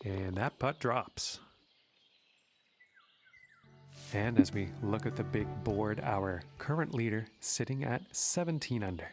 And that putt drops. And as we look at the big board, our current leader sitting at 17 under.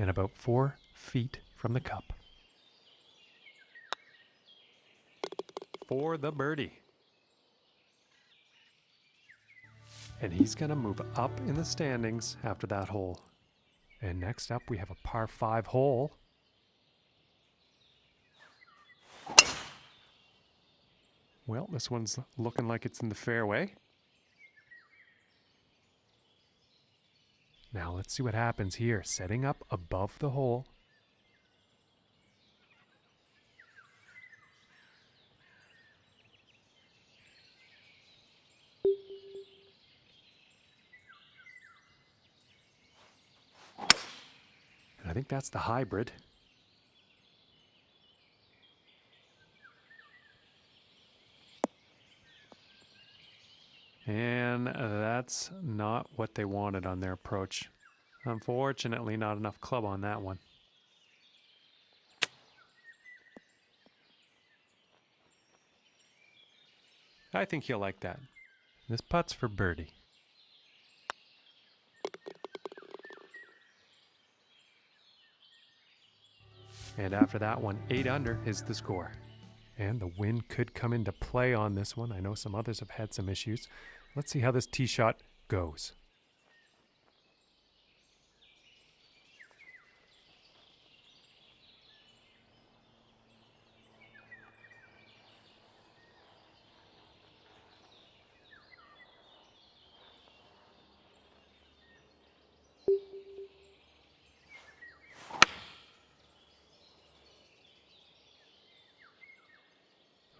And about 4 feet from the cup. For the birdie. And he's going to move up in the standings after that hole. And next up, we have a par 5 hole. Well, this one's looking like it's in the fairway. Now let's see what happens here. Setting up above the hole. And I think that's the hybrid. And that's not what they wanted on their approach. Unfortunately, not enough club on that one. I think he'll like that. This putt's for birdie. And after that one, 8 under is the score. And the wind could come into play on this one. I know some others have had some issues. Let's see how this tee shot goes.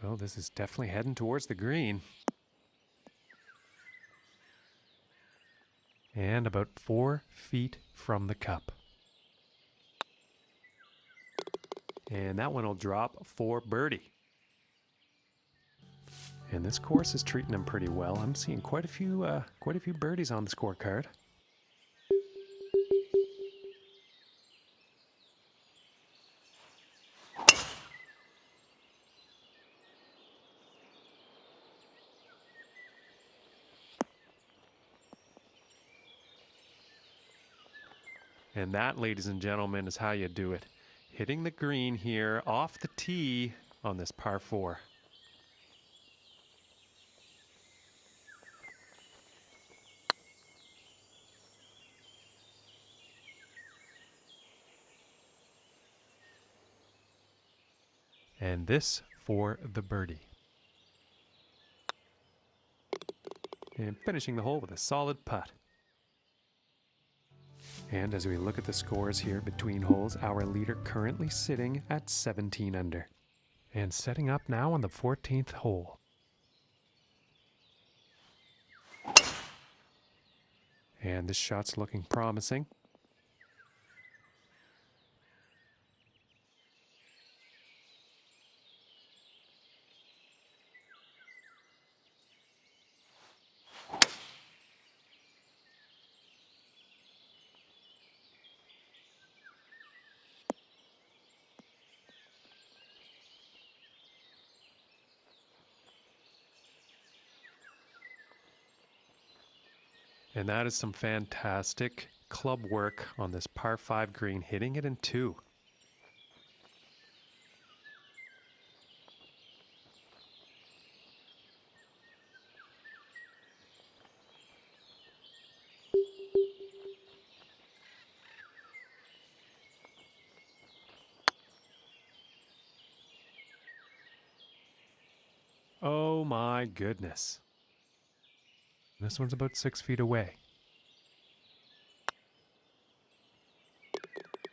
Well, this is definitely heading towards the green. And about 4 feet from the cup. And that one will drop for birdie. And this course is treating him pretty well. I'm seeing quite a few birdies on the scorecard. And that, ladies and gentlemen, is how you do it. Hitting the green here off the tee on this par 4. And this for the birdie. And finishing the hole with a solid putt. And as we look at the scores here between holes, our leader currently sitting at 17 under. And setting up now on the 14th hole. And this shot's looking promising. And that is some fantastic club work on this par 5 green, hitting it in 2. Oh my goodness. This one's about 6 feet away.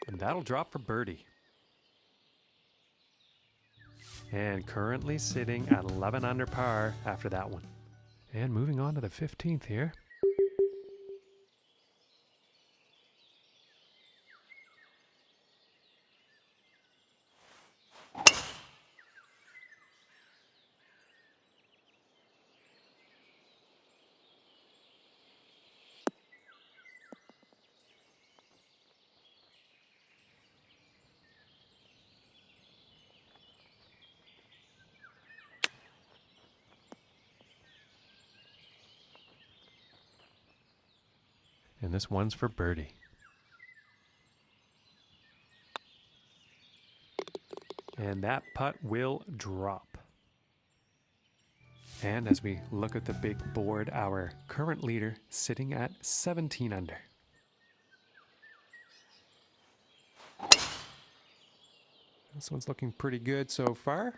And that'll drop for birdie. And currently sitting at 11 under par after that one. And moving on to the 15th here. And this one's for birdie. And that putt will drop. And as we look at the big board, our current leader sitting at 17 under. This one's looking pretty good so far.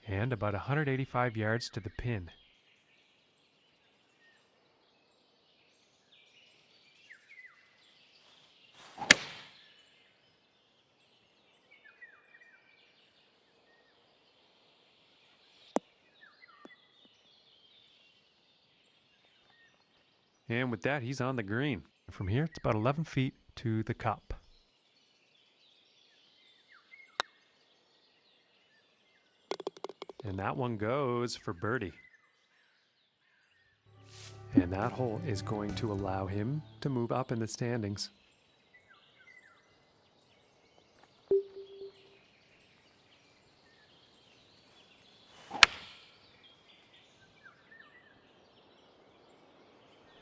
And about 185 yards to the pin. And with that, he's on the green. From here, it's about 11 feet to the cup. And that one goes for birdie. And that hole is going to allow him to move up in the standings.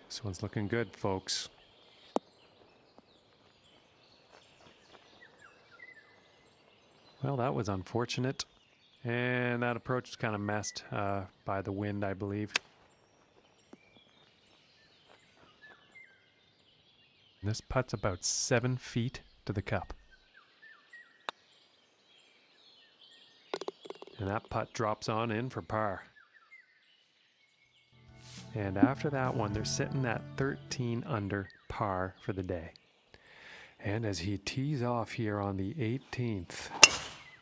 This one's looking good, folks. Well, that was unfortunate. And that approach was kind of messed by the wind, I believe. And this putt's about 7 feet to the cup. And that putt drops on in for par. And after that one, they're sitting at 13 under par for the day. And as he tees off here on the 18th,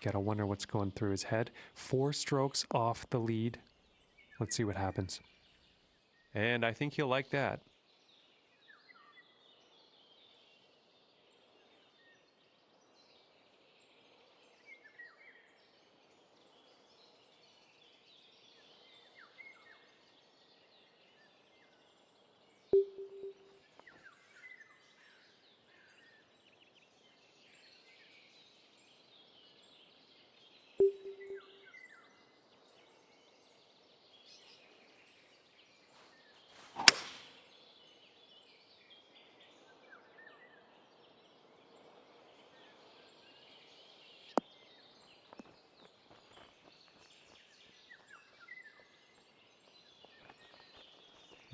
gotta wonder what's going through his head. 4 strokes off the lead. Let's see what happens. And I think he'll like that.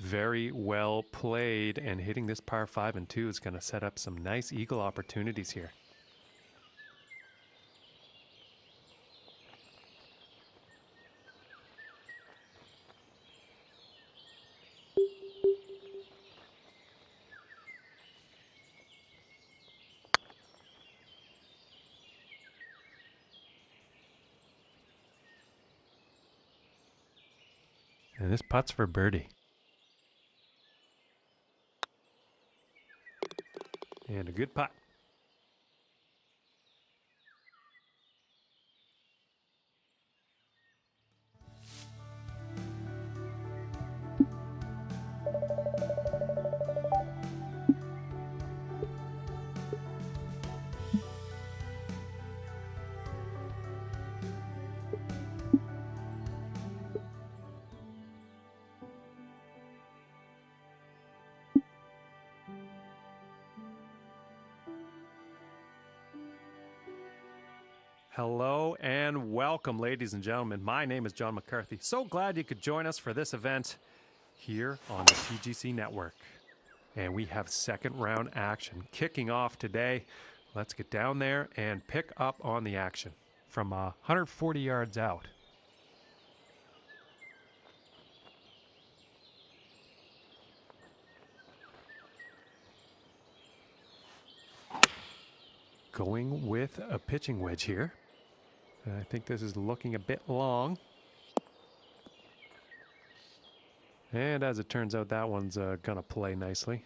Very well played, and hitting this par 5 and 2 is going to set up some nice eagle opportunities here. And this putt's for birdie. And a good putt. Hello and welcome, ladies and gentlemen. My name is John McCarthy. So glad you could join us for this event here on the TGC Network. And we have second round action kicking off today. Let's get down there and pick up on the action from 140 yards out. going with a pitching wedge here. I think this is looking a bit long. And as it turns out, that one's gonna play nicely.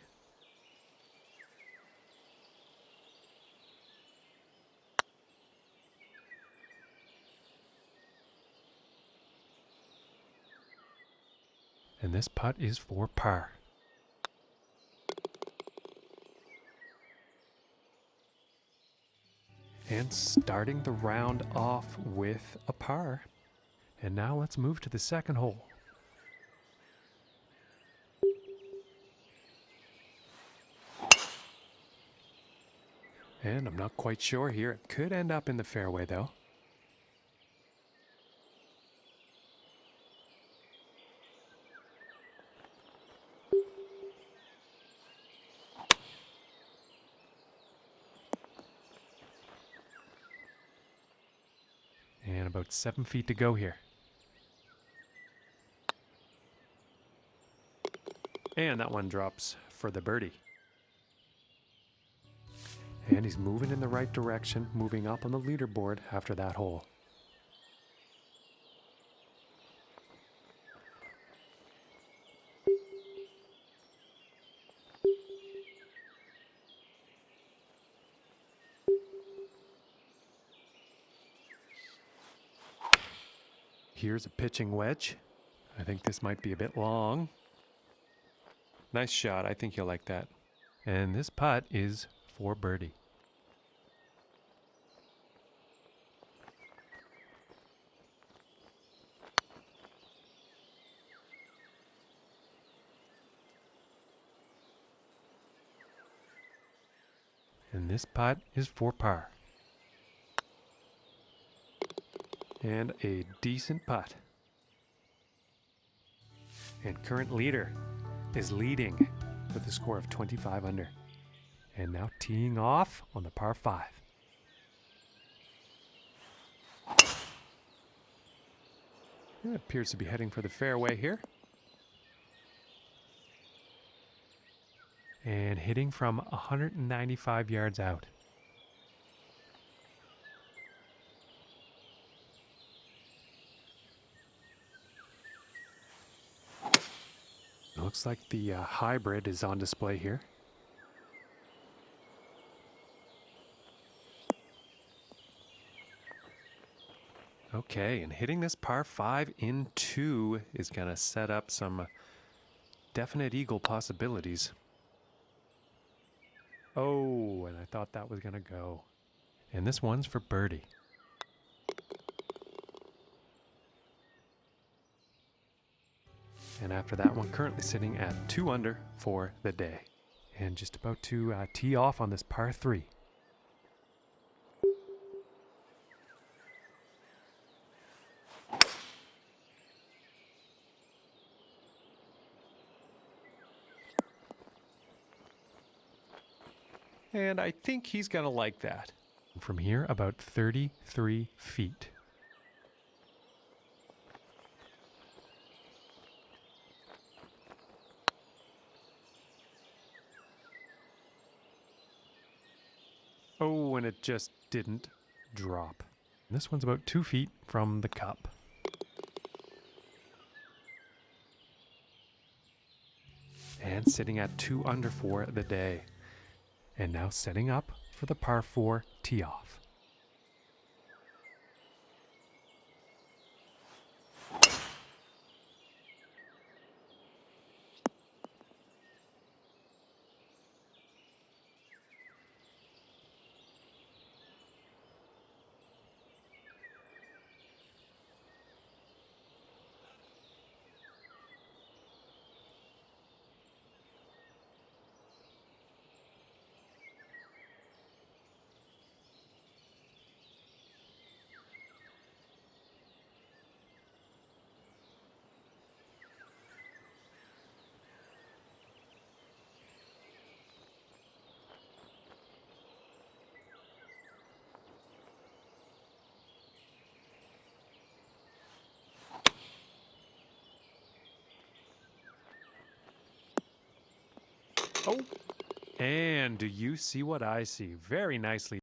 And this putt is for par. And starting the round off with a par. And now let's move to the second hole. And I'm not quite sure here. It could end up in the fairway though. And about 7 feet to go here. And that one drops for the birdie. And he's moving in the right direction, moving up on the leaderboard after that hole. Here's a pitching wedge. I think this might be a bit long. Nice shot. I think you'll like that. And this putt is for birdie. And this putt is for par. And a decent putt. And current leader is leading with a score of 25 under. And now teeing off on the par 5. It appears to be heading for the fairway here. And hitting from 195 yards out. Looks like the hybrid is on display here. Okay, and hitting this par 5 in 2 is going to set up some definite eagle possibilities. Oh, and I thought that was going to go. And this one's for birdie. And after that one, currently sitting at 2 under for the day. And just about to tee off on this par 3. And I think he's going to like that. From here, about 33 feet. Oh, and it just didn't drop. This one's about 2 feet from the cup. And sitting at 2 under for the day. And now setting up for the par 4 tee off. Oh, and do you see what I see? Very nicely